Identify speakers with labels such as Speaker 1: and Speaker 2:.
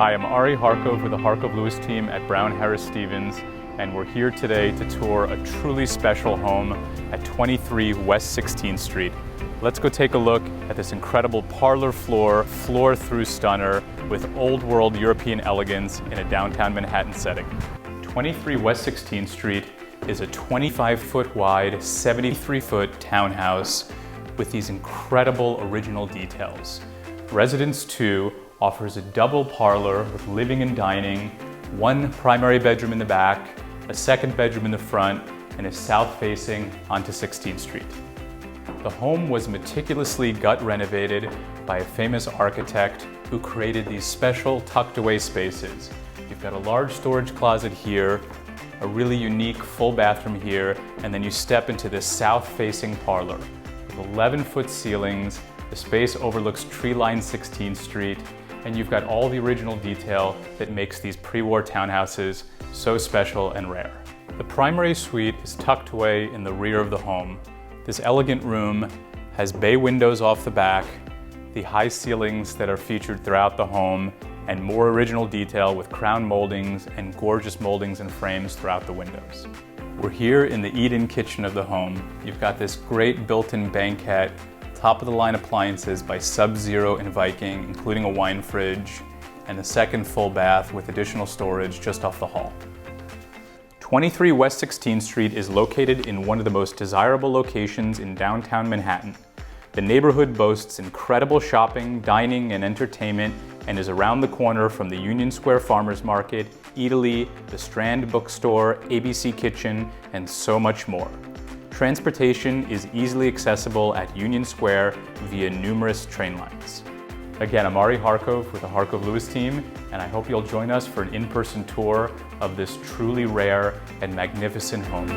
Speaker 1: Hi, I'm Ari Harkov with the Harkovlewis team at Brown Harris Stevens, and we're here today to tour a truly special home at 23 West 16th Street. Let's go take a look at this incredible parlor floor-through stunner with old world European elegance in a downtown Manhattan setting. 23 West 16th Street is a 25-foot wide, 73-foot townhouse with these incredible original details. Residence 2 offers a double parlor with living and dining, one primary bedroom in the back, a second bedroom in the front, and is south-facing onto 16th Street. The home was meticulously gut renovated by a famous architect who created these special tucked-away spaces. You've got a large storage closet here, a really unique full bathroom here, and then you step into this south-facing parlor. With 11-foot ceilings, the space overlooks tree-lined 16th Street, and you've got all the original detail that makes these pre-war townhouses so special and rare. The primary suite is tucked away in the rear of the home. This elegant room has bay windows off the back, the high ceilings that are featured throughout the home, and more original detail with crown moldings and gorgeous moldings and frames throughout the windows. We're here in the eat-in kitchen of the home. You've got this great built-in banquette, top-of-the-line appliances by Sub-Zero and Viking, including a wine fridge, and the second full bath with additional storage just off the hall. 23 West 16th Street is located in one of the most desirable locations in downtown Manhattan. The neighborhood boasts incredible shopping, dining, and entertainment, and is around the corner from the Union Square Farmers Market, Eataly, the Strand Bookstore, ABC Kitchen, and so much more. Transportation is easily accessible at Union Square via numerous train lines. Again, I'm Ari Harkov with the Harkovlewis team, and I hope you'll join us for an in-person tour of this truly rare and magnificent home.